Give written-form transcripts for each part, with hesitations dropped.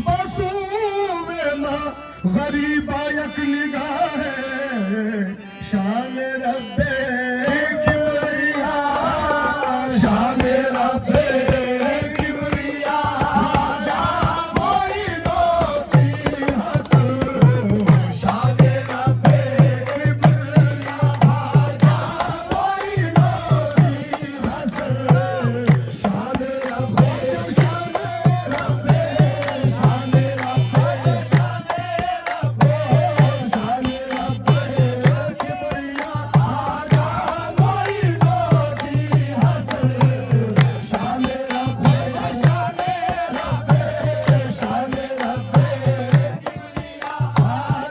मासूम गरीबा यक निगाह शान रब्बे किबरिया शान रब्बे किबरिया जा मोइनो की हसन शान रब्बे किबरिया जा मोइनो की हसन शान रब्बे शान रब्बे शान रब्बे शान रब्बे किबरिया जा मोइनो की हसन शान रब्बे शान रब्बे शान रब्बे किबरिया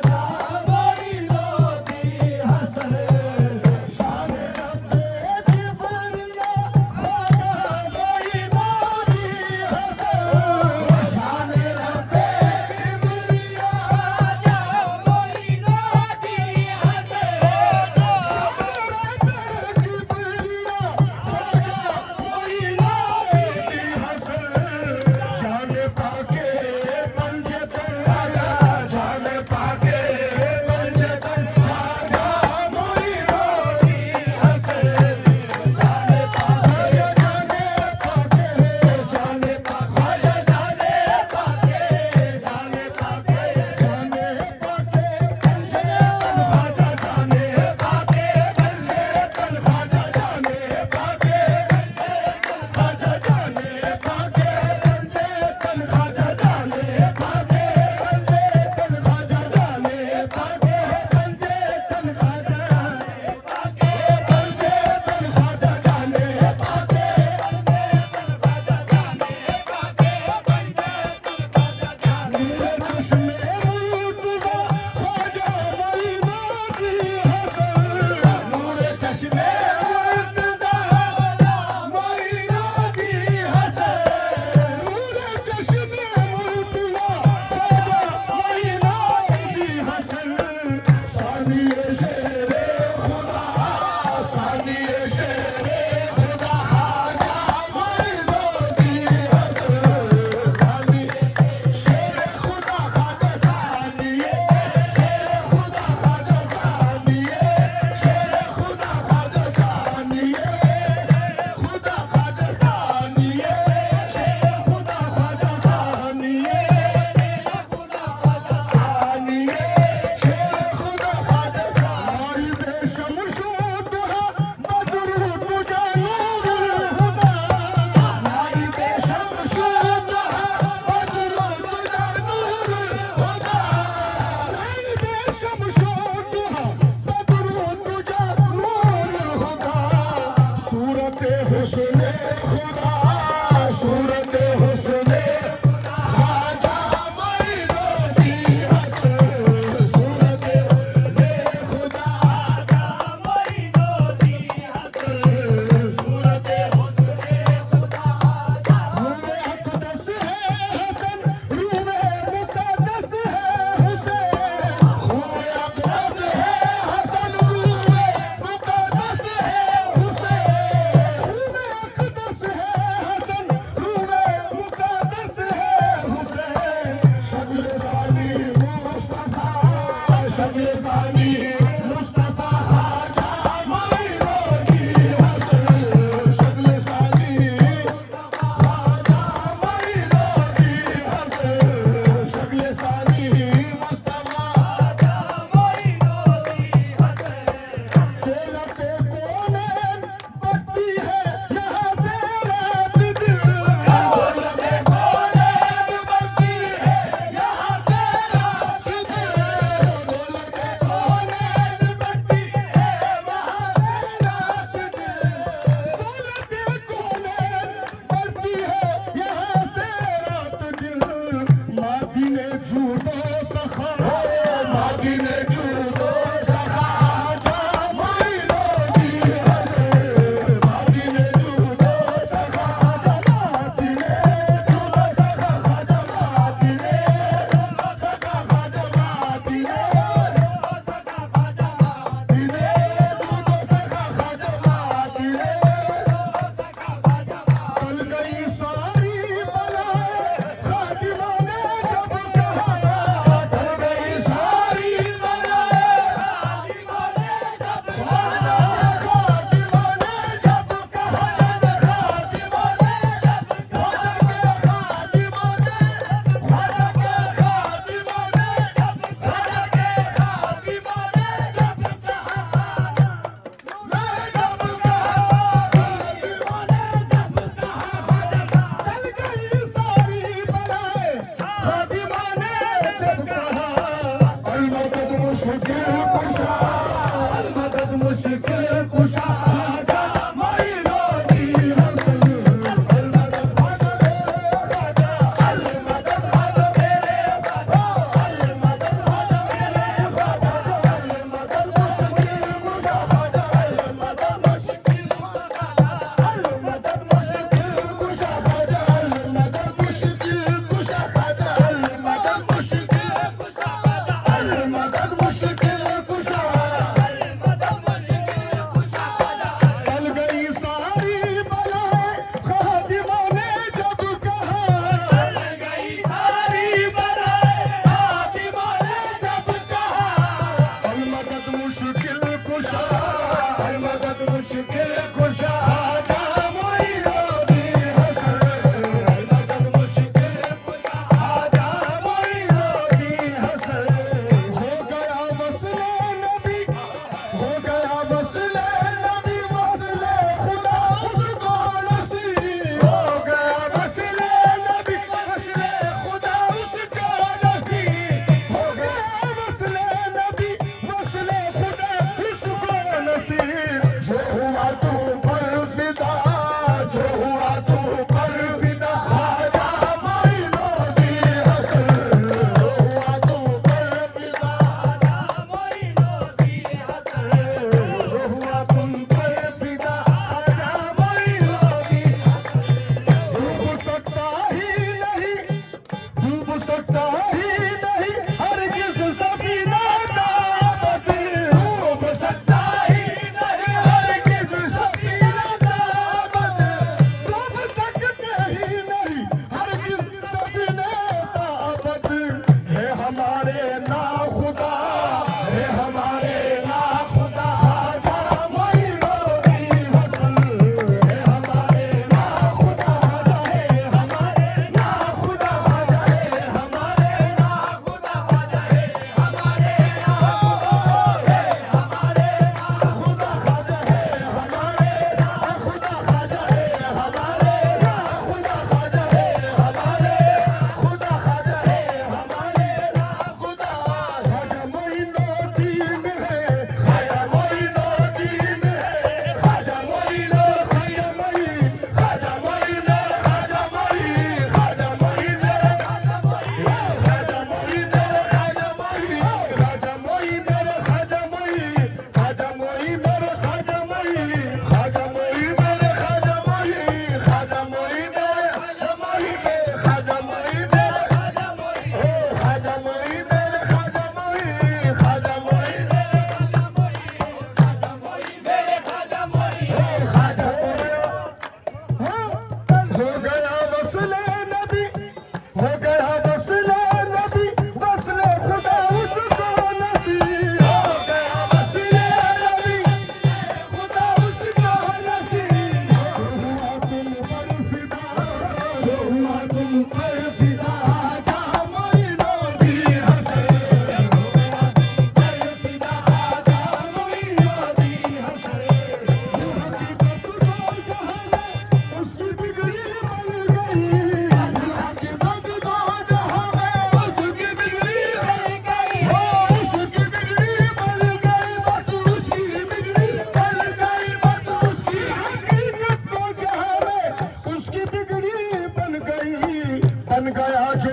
जा मोइनो की हसन शान रब्बे किबरिया जा मोइनो की हसन शान रब्बे किबरिया जा मोइनो की हसन जान पाके पंजतन आजा जान पाके पंजतन आजा मोइनो की हसन जान पाके जान पाके जान पाके जान पाके जान पाके जान पाके पंजतन आजा जान पाके पंजतन आजा जान पाके खाजा जाने पाके पंजतन खाजा जाने पाके पंजतन खाजा जाने पाके पंजतन खाजा पाके पंजतन खाजा जाने पाके मेरे चश्मे मुर्तज़ा ख्वाजा मोइनो की हसन नूरे चश्मे मुर्तज़ा मोइनो की हसन नूरे चश्मे मुर्तज़ा ख्वाजा मोइनो की हसन सानिए शेरे खुदा सानिए शेरे खुदा ख्वाजा मोइनो की हसन सानिए शेरे खुदा ख्वाजा सानिए शेरे खुदा ख्वाजा सानिए शेरे खुदा ख्वाजा सानिए खुदा ख्वाजा सानिए शेरे खुदा ख्वाजा सानिए खुदा ख्वाजा सानिए शेरे खुदा ख्वाजा सानी बेशमशूद है बदरू तुझे नूर खुदा नाई बेशमशूद है बदरू तुझे नूर खुदा नाई बेशमशूद है बदरू तुझे नूर खुदा सूरत हुस्न खुदा सूरत हुस्न ख्वाजा मोइनो की हसन सूरत हुस्न खुदा ख्वाजा मोइनो की हसन सूरत हुस्न खुदा रूहे अक़दस है हसन रूहे मुक़द्दस है हुसैन रूहे अक़दस है हसन रूहे मुक़द्दस है हुसैन रूहे अक़दस है हसन रूहे मुक़द्दस है हुसैन शक्ल सानी मुस्तफा शक्ल सानी मुस्तफा ख्वाजा मोइनो की हसन शक्ल सानी ख्वाजा मोइनो की हसन शक्ल सानी मुस्तफा ख्वाजा मोइनो की हसन दौलते कौनैन बढ़ती है यहाँ से रात दिन दौलते कौनैन बढ़ती है यहाँ से रात दिन दौलते कौनैन बढ़ती है वहाँ से रात दिन दौलते कौनैन बढ़ती है यहाँ से रात दिन मादी ने जूदो सखा मादी ने जूदो सखा जा मोइनो की हसन मादी ने जूदो सखा जा मादी ने जूदो सखा खाजा मादी ने जूदो सखा खाजा मादी ने जूदो सखा खाजा मादी ने जूदो सखा खाजा मादी ने जूदो सखा खाजा कल गई सारी बलाएं खातिमा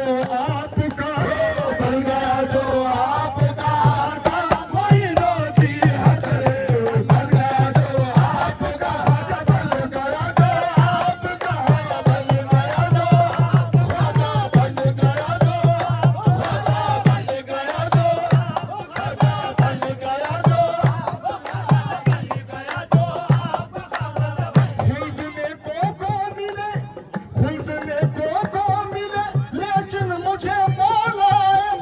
जो आपका, बन गया जो आपका, मोइनों की हसर, बन गया जो आपका, बन गया जो आपका, बन गया जो ख्वाजा, बन गया जो ख्वाजा, बन गया जो ख्वाजा, बन गया जो खुल्द में को मिले, खुल्द में को मिले, लेकिन मुझे मौला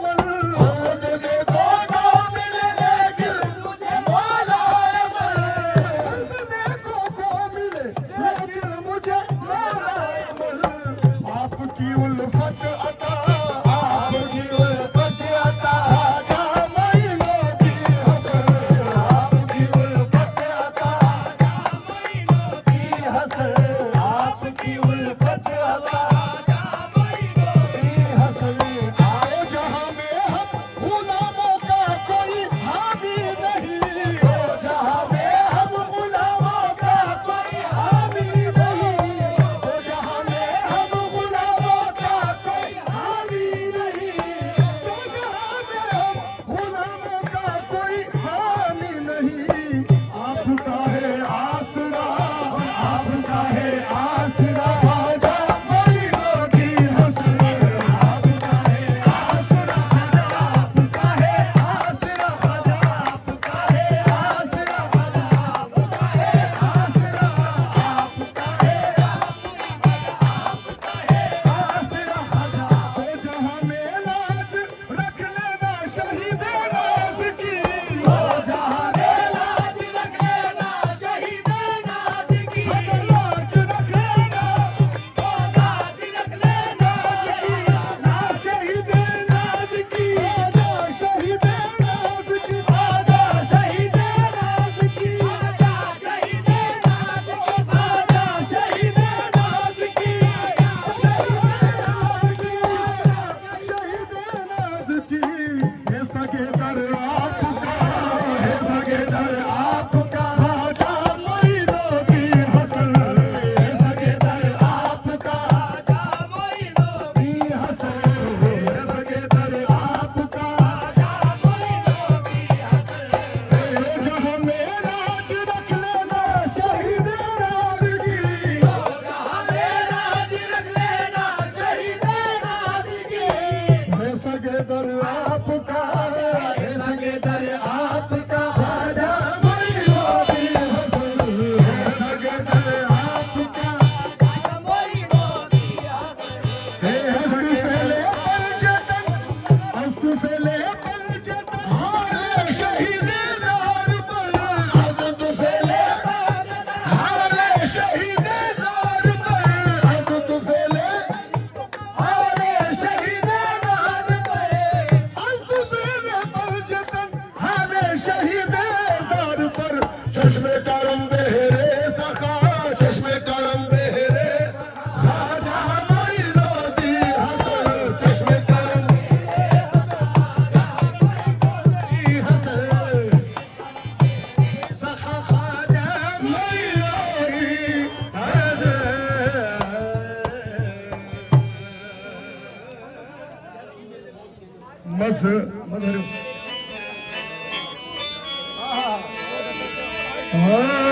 मन, खुल्द में को मिले, लेकिन मुझे मौला मन, खुल्द में को मिले, लेकिन मुझे मौला मन, आपकी उल्फत अता, आपकी उल्फत अता, मोइनों की हसर, आपकी उल्फत अता, की हसर, आपकी उल्फत अता, की हसर। आओ जहां में हम गुलामों का कोई हामी नहीं, ओ जहां में हम गुलामों का कोई हामी नहीं, ओ जहां में हम गुलामों का कोई हामी नहीं, ओ जहां में हम गुलामों का कोई हामी नहीं। आपका है आसरा, आपका है आसरा, ख्वाजा मोइनों की हसर, आपका है आसरा, ख्वाजा, आपका है आसरा, ख्वाजा, आपका है आसरा, ख्वाजा, आपका है आसरा, आपका है आसरा, ख्वाजा। ओ जहां में लाज रख लेना शहीदे नाज़ की, ओ जहां में लाज रख लेना शहीदे नाज़ की, लाज रख लेना, ओ लाज रख लेना, ना शहीदे नाज़ की, ना शहीदे नाज़ की, ना शहीदे नाज़ की, ना शहीदे नाज़ की, ना शहीदे नाज़ की, शहीदे नाज़ की। हे सगे दर आपका, हे सगे दर आपका, ख्वाजा मोइनों की हसर, हे सगे दर आपका, ख्वाजा मोइनों की हसर, हे सगे दर आपका, ख्वाजा मोइनों की हसर। जहां में लाज रख लेना शहीदे नाज़ की, जहां में लाज रख लेना शहीदे नाज़ की। हे सगे दर आपका, हे सगे दर आपका, ख्वाजा मोइनों की हसर, हे सगे दर आपका, ख्वाजा मोइनों की हसर। हे अस्तुफेले बलजतन, अस्तुफेले बलजतन, हाले शहीदे नार पर, अस्तुफेले हाले शहीदे नार पर, अस्तुफेले हाले शहीदे नार पर, अस्तुफेले बलजतन, हाले शहीदे नार पर। चश्मे करम बेहरे सखा, चश्मे करम बेहरे ख्वाजा मोइनों की हसर, चश्मे करम की हसर, सखा ख्वाजा मोइनों की हसर। मज़हर